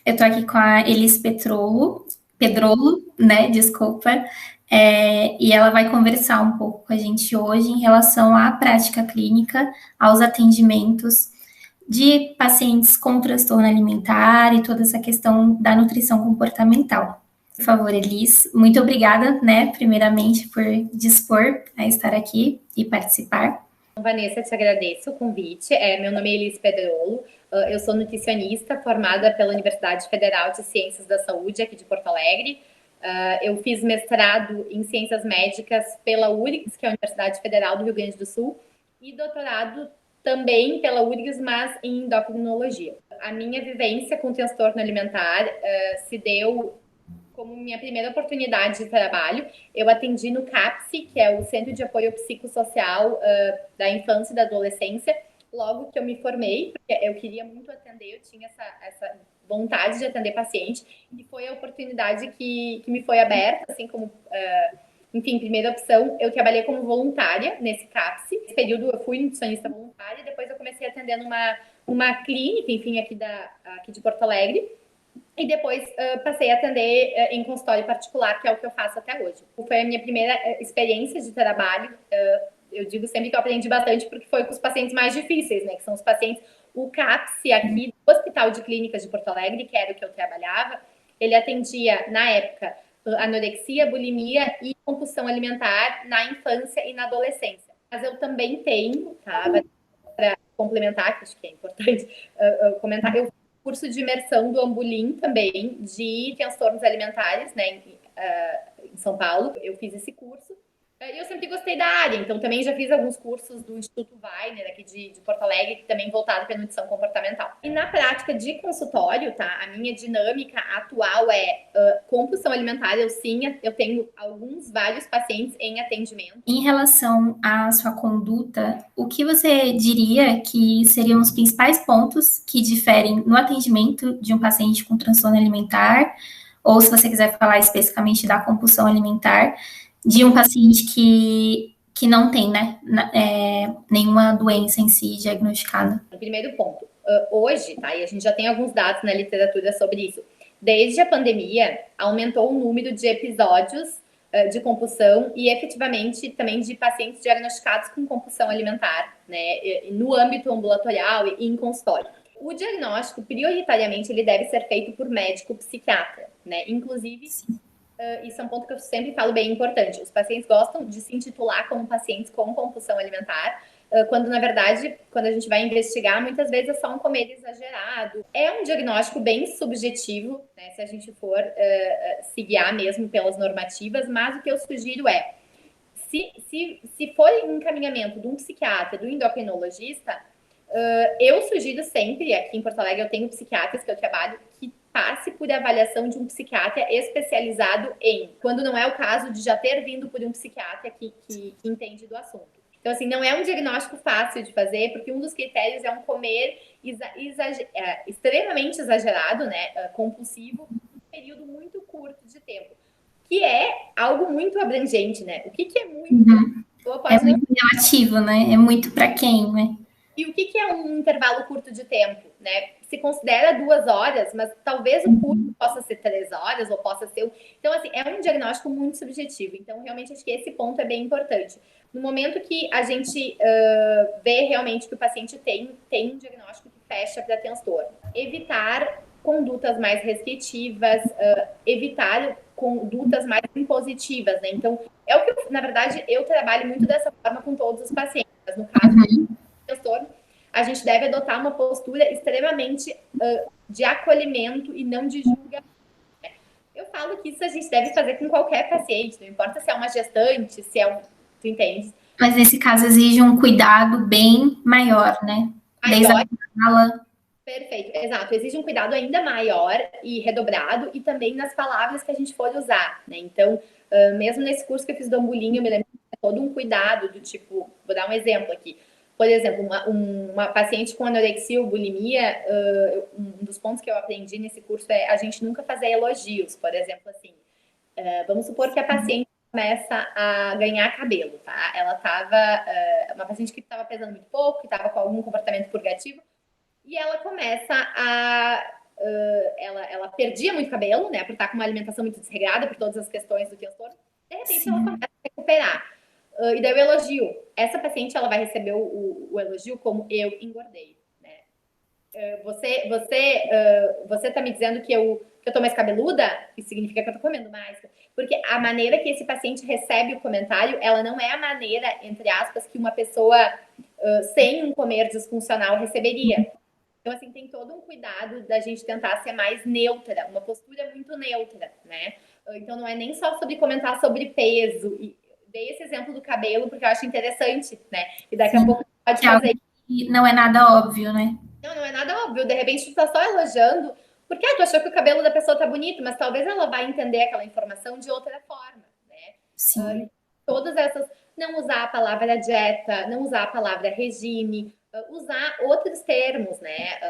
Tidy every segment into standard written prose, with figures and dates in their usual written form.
Eu tô aqui com a Elis Pedrolo, né? Desculpa. E ela vai conversar um pouco com a gente hoje em relação à prática clínica, aos atendimentos de pacientes com transtorno alimentar e toda essa questão da nutrição comportamental. Por favor, Elis, muito obrigada, né, primeiramente, por dispor a estar aqui e participar. Vanessa, te agradeço o convite. Meu nome é Elis Pedrolo, eu sou nutricionista formada pela Universidade Federal de Ciências da Saúde, aqui de Porto Alegre. Eu fiz mestrado em Ciências Médicas pela URGS, que é a Universidade Federal do Rio Grande do Sul, e doutorado também pela URGS, mas em endocrinologia. A minha vivência com transtorno alimentar se deu como minha primeira oportunidade de trabalho. Eu atendi no CAPS, que é o Centro de Apoio Psicossocial da Infância e da Adolescência, logo que eu me formei, porque eu queria muito atender, eu tinha essa vontade de atender paciente, e foi a oportunidade que me foi aberta, assim como... enfim, primeira opção, eu trabalhei como voluntária nesse CAPS. Nesse período eu fui nutricionista voluntária, depois eu comecei a atender numa clínica, enfim, aqui de Porto Alegre. E depois passei a atender em consultório particular, que é o que eu faço até hoje. Foi a minha primeira experiência de trabalho. Eu digo sempre que eu aprendi bastante porque foi com os pacientes mais difíceis, né? Que são os pacientes... O CAPS aqui do Hospital de Clínicas de Porto Alegre, que era o que eu trabalhava, ele atendia, na época, anorexia, bulimia e compulsão alimentar na infância e na adolescência. Mas eu também tenho, tá? Para complementar, que acho que é importante comentar, eu curso de imersão do Ambulim também, de transtornos alimentares, né, em São Paulo. Eu fiz esse curso. E eu sempre gostei da área, então também já fiz alguns cursos do Instituto Weiner, aqui de Porto Alegre, que também voltado para nutrição comportamental. E na prática de consultório, tá, a minha dinâmica atual é compulsão alimentar, eu tenho vários pacientes em atendimento. Em relação à sua conduta, o que você diria que seriam os principais pontos que diferem no atendimento de um paciente com transtorno alimentar, ou se você quiser falar especificamente da compulsão alimentar, de um paciente que não tem, né, nenhuma doença em si diagnosticada? O primeiro ponto, hoje, tá, e a gente já tem alguns dados na literatura sobre isso, desde a pandemia, aumentou o número de episódios de compulsão e efetivamente também de pacientes diagnosticados com compulsão alimentar, né, no âmbito ambulatorial e em consultório. O diagnóstico, prioritariamente, ele deve ser feito por médico psiquiatra, né, inclusive... isso é um ponto que eu sempre falo bem importante. Os pacientes gostam de se intitular como pacientes com compulsão alimentar, quando, na verdade, quando a gente vai investigar, muitas vezes é só um comer exagerado. É um diagnóstico bem subjetivo, né, se a gente for se guiar mesmo pelas normativas, mas o que eu sugiro é, se for em encaminhamento de um psiquiatra, do endocrinologista, eu sugiro sempre, aqui em Porto Alegre eu tenho psiquiatras que eu trabalho, que passe por avaliação de um psiquiatra especializado em, quando não é o caso de já ter vindo por um psiquiatra que entende do assunto. Então, assim, não é um diagnóstico fácil de fazer, porque um dos critérios é um comer extremamente exagerado, né, compulsivo, em um período muito curto de tempo, que é algo muito abrangente, né? O que é muito? É muito relativo, né? É muito para quem, né? E o que é um intervalo curto de tempo, né? Se considera 2 horas, mas talvez o curto possa ser 3 horas ou possa ser... Então, assim, é um diagnóstico muito subjetivo. Então, realmente, acho que esse ponto é bem importante. No momento que a gente vê realmente que o paciente tem um diagnóstico que fecha para transtorno, evitar condutas mais restritivas, evitar condutas mais impositivas, né? Então, é o que, na verdade, eu trabalho muito dessa forma com todos os pacientes. Mas no caso transtorno, a gente deve adotar uma postura extremamente de acolhimento e não de julgamento. Eu falo que isso a gente deve fazer com qualquer paciente, não importa se é uma gestante, se é um... Tu entende? Mas nesse caso exige um cuidado bem maior, né? Desde a fala. Perfeito, exato. Exige um cuidado ainda maior e redobrado, e também nas palavras que a gente for usar, né? Então, mesmo nesse curso que eu fiz do Ambulinho, eu me lembro de todo um cuidado do tipo, vou dar um exemplo aqui. Por exemplo, uma paciente com anorexia ou bulimia, um dos pontos que eu aprendi nesse curso é a gente nunca fazer elogios. Por exemplo, assim, vamos supor que a paciente começa a ganhar cabelo, tá? Ela estava, uma paciente que estava pesando muito pouco, que estava com algum comportamento purgativo, e ela começa a ela perdia muito cabelo, né, por estar com uma alimentação muito desregrada, por todas as questões do transtorno. De repente, ela começa a recuperar. E daí o elogio. Essa paciente, ela vai receber o elogio como eu engordei, né? Você tá me dizendo que eu tô mais cabeluda? Isso significa que eu tô comendo mais. Porque a maneira que esse paciente recebe o comentário, ela não é a maneira, entre aspas, que uma pessoa sem um comer disfuncional receberia. Então, assim, tem todo um cuidado da gente tentar ser mais neutra, uma postura muito neutra, né? Então, não é nem só sobre comentar sobre peso. E dei esse exemplo do cabelo porque eu acho interessante, né? E daqui a pouco pode fazer. Não é nada óbvio, né? Não é nada óbvio. De repente, tu tá só elogiando porque tu achou que o cabelo da pessoa tá bonito, mas talvez ela vai entender aquela informação de outra forma, né? Sim. Todas essas... Não usar a palavra dieta, não usar a palavra regime, usar outros termos, né?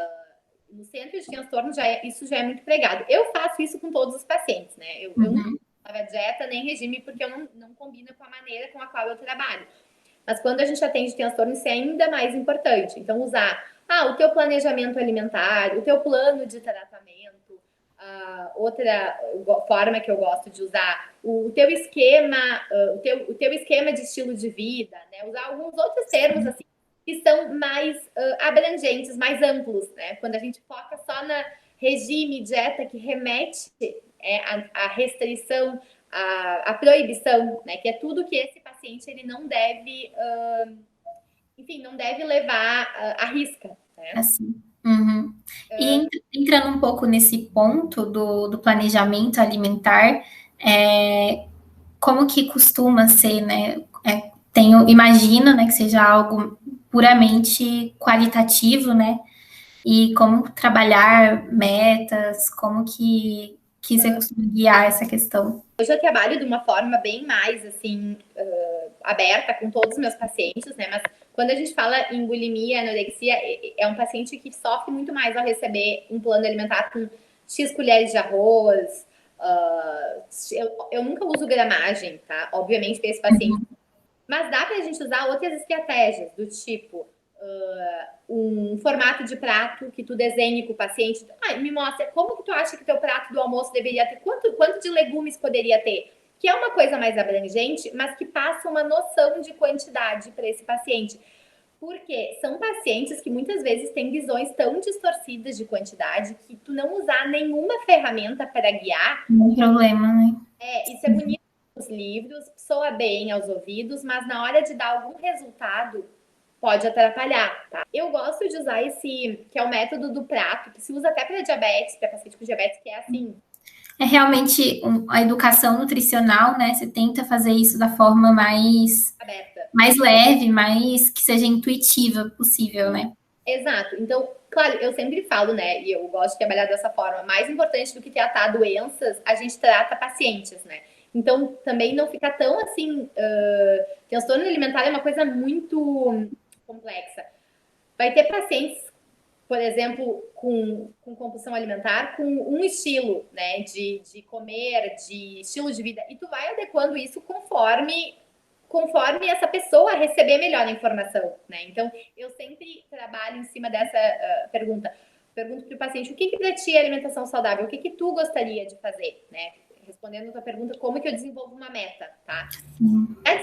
No centro de transtorno, isso já é muito pregado. Eu faço isso com todos os pacientes, né? Eu não falo dieta nem regime, porque eu não combina com a maneira com a qual eu trabalho. Mas quando a gente atende transtorno, isso é ainda mais importante. Então, usar o teu planejamento alimentar, o teu plano de tratamento, outra forma que eu gosto de usar, o teu esquema, o teu esquema de estilo de vida, né? Usar alguns outros termos assim que são mais abrangentes, mais amplos, né? Quando a gente foca só na regime, dieta, que remete à restrição, à proibição, né? Que é tudo que esse paciente ele não deve, enfim, não deve levar à risca, né? Assim. Uhum. E entrando um pouco nesse ponto do planejamento alimentar, como que costuma ser, né? Imagino, né, que seja algo puramente qualitativo, né? E como trabalhar metas, como que você costuma guiar essa questão? Hoje eu trabalho de uma forma bem mais, assim, aberta com todos os meus pacientes, né? Mas quando a gente fala em bulimia, anorexia, é um paciente que sofre muito mais ao receber um plano alimentar com X colheres de arroz. Eu nunca uso gramagem, tá? Obviamente tem esse paciente. Mas dá pra gente usar outras estratégias, do tipo um formato de prato que tu desenhe com o paciente. Me mostra como que tu acha que teu prato do almoço deveria ter, quanto de legumes poderia ter, que é uma coisa mais abrangente, mas que passa uma noção de quantidade para esse paciente. Porque são pacientes que muitas vezes têm visões tão distorcidas de quantidade que tu não usar nenhuma ferramenta para guiar. Não tem problema, né? Isso é bonito nos livros, soa bem aos ouvidos, mas na hora de dar algum resultado pode atrapalhar, tá? Eu gosto de usar esse, que é o método do prato, que se usa até para diabetes, para paciente com diabetes, que é assim. É realmente a educação nutricional, né? Você tenta fazer isso da forma mais aberta, mais leve, mais que seja intuitiva possível, né? Exato. Então, claro, eu sempre falo, né? E eu gosto de trabalhar dessa forma. Mais importante do que tratar doenças, a gente trata pacientes, né? Então, também não fica tão assim. Transtorno alimentar é uma coisa muito complexa. Vai ter pacientes, por exemplo, com compulsão alimentar, com um estilo, né, de comer, de estilo de vida, e tu vai adequando isso conforme essa pessoa receber melhor a informação, né? Então, eu sempre trabalho em cima dessa pergunta. Pergunto para o paciente, o que para ti é alimentação saudável? O que tu gostaria de fazer, né? Respondendo a tua pergunta, como que eu desenvolvo uma meta, tá? Para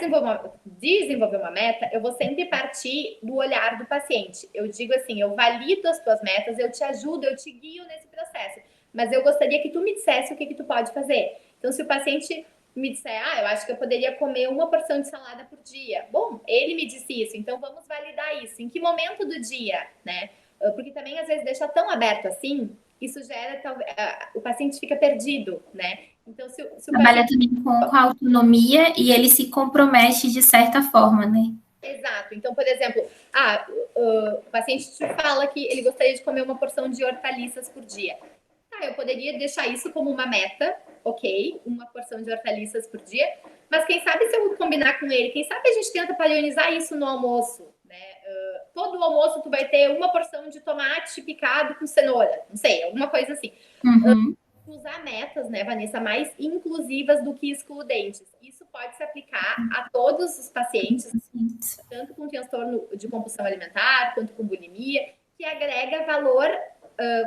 desenvolver uma meta, eu vou sempre partir do olhar do paciente. Eu digo assim, eu valido as tuas metas, eu te ajudo, eu te guio nesse processo. Mas eu gostaria que tu me dissesse o que tu pode fazer. Então, se o paciente me disser, eu acho que eu poderia comer uma porção de salada por dia. Bom, ele me disse isso, então vamos validar isso. Em que momento do dia, né? Porque também, às vezes, deixa tão aberto assim, isso gera, o paciente fica perdido, né? Então, se o Trabalha paciente... também com a autonomia e ele se compromete de certa forma, né? Exato. Então, por exemplo, o paciente te fala que ele gostaria de comer uma porção de hortaliças por dia. Eu poderia deixar isso como uma meta, ok, uma porção de hortaliças por dia, mas quem sabe se eu combinar com ele, quem sabe a gente tenta padronizar isso no almoço, né? Todo almoço tu vai ter uma porção de tomate picado com cenoura, não sei, alguma coisa assim. Usar metas, né, Vanessa, mais inclusivas do que excludentes. Isso pode se aplicar a todos os pacientes, tanto com transtorno de compulsão alimentar, quanto com bulimia, que agrega valor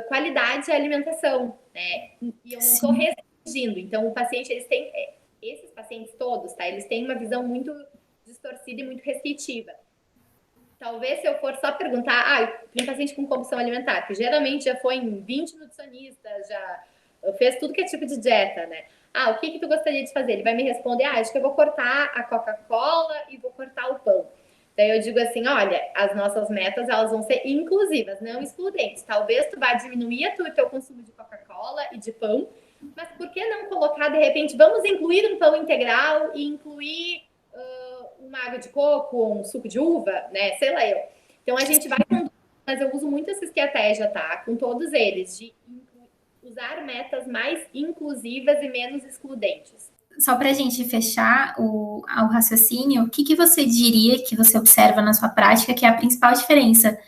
qualidade e alimentação, né? E eu não estou restringindo. Então, o paciente, esses pacientes todos, tá? Eles têm uma visão muito distorcida e muito restritiva. Talvez se eu for só perguntar, tem um paciente com compulsão alimentar, que geralmente já foi em 20 nutricionistas, já fez tudo que é tipo de dieta, né? O que tu gostaria de fazer? Ele vai me responder, acho que eu vou cortar a Coca-Cola e vou cortar o pão. Daí eu digo assim, olha, as nossas metas, elas vão ser inclusivas, não excludentes. Talvez tu vá diminuir o teu consumo de Coca-Cola e de pão, mas por que não colocar, de repente, vamos incluir um pão integral e incluir uma água de coco ou um suco de uva, né? Sei lá eu. Então a gente vai, mas eu uso muito essa estratégia, tá? Com todos eles, de usar metas mais inclusivas e menos excludentes. Só para a gente fechar o raciocínio, o que você diria que você observa na sua prática que é a principal diferença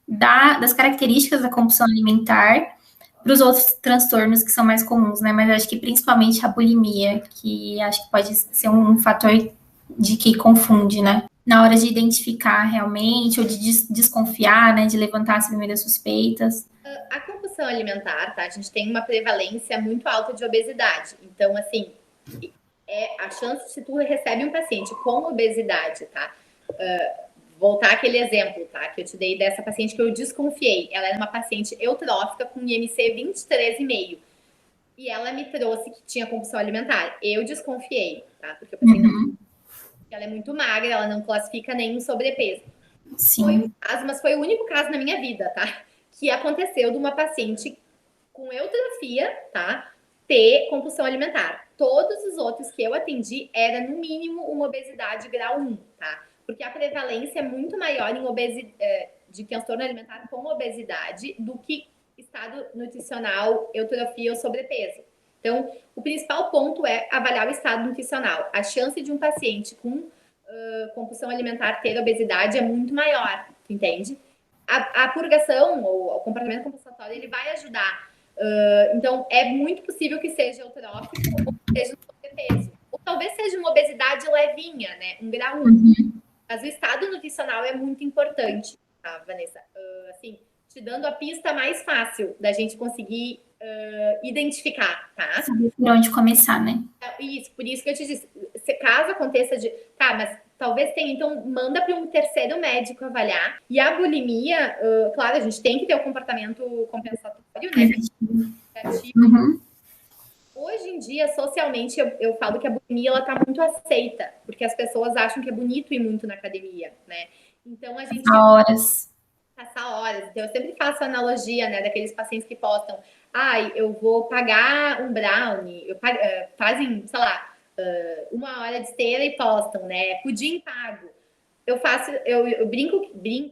das características da compulsão alimentar para os outros transtornos que são mais comuns, né? Mas acho que principalmente a bulimia, que acho que pode ser um fator de que confunde, né? Na hora de identificar realmente, ou de desconfiar, né? De levantar as primeiras suspeitas. A compulsão alimentar, tá? A gente tem uma prevalência muito alta de obesidade. Então, assim, a chance, se tu recebe um paciente com obesidade, tá? Voltar aquele exemplo, tá? Que eu te dei dessa paciente que eu desconfiei. Ela era uma paciente eutrófica com IMC 23,5. E ela me trouxe que tinha compulsão alimentar. Eu desconfiei, tá? Porque eu pensei, não, ela é muito magra, ela não classifica nenhum sobrepeso. Sim. Foi um caso, mas foi o único caso na minha vida, tá? Que aconteceu de uma paciente com eutrofia, tá? Ter compulsão alimentar. Todos os outros que eu atendi era, no mínimo, uma obesidade grau 1, tá? Porque a prevalência é muito maior em de transtorno alimentar com obesidade do que estado nutricional, eutrofia ou sobrepeso. Então, o principal ponto é avaliar o estado nutricional. A chance de um paciente com compulsão alimentar ter obesidade é muito maior, entende? A purgação ou o comportamento compensatório, ele vai ajudar. Então, é muito possível que seja eutrófico ou seja um sobrepeso. Ou talvez seja uma obesidade levinha, né? Um grau 1. Mas o estado nutricional é muito importante, tá, Vanessa? Assim, te dando a pista mais fácil da gente conseguir identificar, tá? Saber por onde começar, né? Isso, por isso que eu te disse, se caso aconteça mas talvez tenha, então manda para um terceiro médico avaliar. E a bulimia, claro, a gente tem que ter o comportamento compensatório, né? Hoje em dia, socialmente, eu falo que a bulimia, ela tá muito aceita, porque as pessoas acham que é bonito ir muito na academia, né? Então, a gente... Passar horas. Então, eu sempre faço a analogia, né, daqueles pacientes que postam, eu vou pagar um brownie, fazem, sei lá, 1 hora de esteira e postam, né, pudim pago. Eu brinco,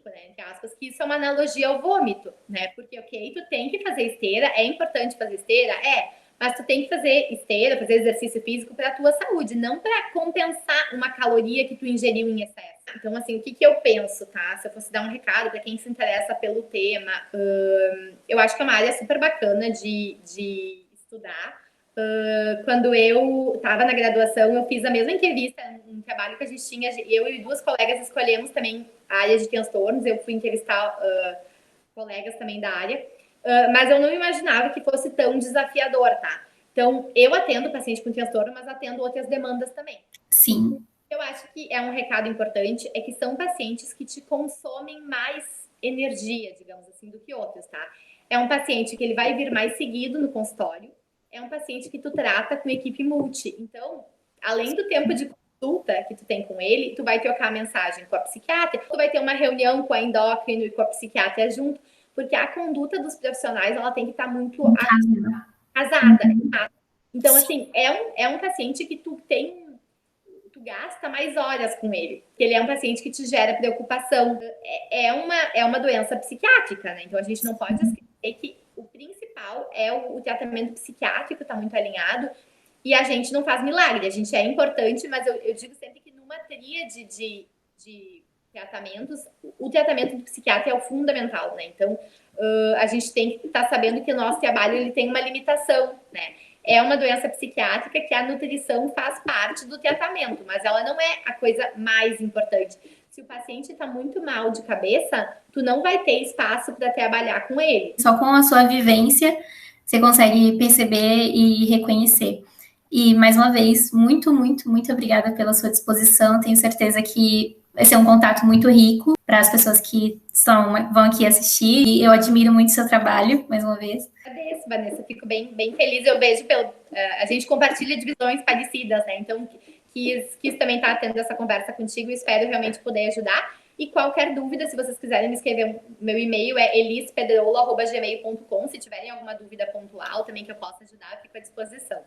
né, entre aspas, que isso é uma analogia ao vômito, né, porque, ok, tu tem que fazer esteira, é importante fazer esteira, mas tu tem que fazer esteira, fazer exercício físico para a tua saúde, não para compensar uma caloria que tu ingeriu em excesso. Então, assim, o que eu penso, tá? Se eu fosse dar um recado para quem se interessa pelo tema, eu acho que é uma área super bacana de estudar. Quando eu estava na graduação, eu fiz a mesma entrevista, um trabalho que a gente tinha, eu e 2 colegas escolhemos também a área de transtornos, eu fui entrevistar colegas também da área, mas eu não imaginava que fosse tão desafiador, tá? Então, eu atendo paciente com transtorno, mas atendo outras demandas também. Sim. Eu acho que é um recado importante, é que são pacientes que te consomem mais energia, digamos assim, do que outros, tá? É um paciente que ele vai vir mais seguido no consultório, é um paciente que tu trata com equipe multi. Então, além do tempo de consulta que tu tem com ele, tu vai trocar a mensagem com a psiquiatra, tu vai ter uma reunião com a endócrino e com a psiquiatra junto, porque a conduta dos profissionais, ela tem que estar muito casada. Então, assim, é um paciente que tu gasta mais horas com ele, que ele é um paciente que te gera preocupação. É uma doença psiquiátrica, né? Então, a gente não pode esquecer que o principal é o tratamento psiquiátrico, tá muito alinhado, e a gente não faz milagre. A gente é importante, mas eu digo sempre que numa tríade de tratamentos, o tratamento do psiquiatra é o fundamental, né? Então, a gente tem que estar sabendo que o nosso trabalho ele tem uma limitação, né? É uma doença psiquiátrica que a nutrição faz parte do tratamento, mas ela não é a coisa mais importante. Se o paciente está muito mal de cabeça, tu não vai ter espaço para trabalhar com ele. Só com a sua vivência você consegue perceber e reconhecer. E, mais uma vez, muito, muito, muito obrigada pela sua disposição. Tenho certeza que vai ser um contato muito rico para as pessoas que vão aqui assistir. E eu admiro muito o seu trabalho, mais uma vez. Agradeço, Vanessa. Fico bem, bem feliz. Eu vejo a gente compartilha de visões parecidas, né? Então, quis também estar tendo essa conversa contigo e espero realmente poder ajudar. E qualquer dúvida, se vocês quiserem me escrever, meu e-mail é elispedrolo@gmail.com. Se tiverem alguma dúvida pontual também que eu possa ajudar, eu fico à disposição.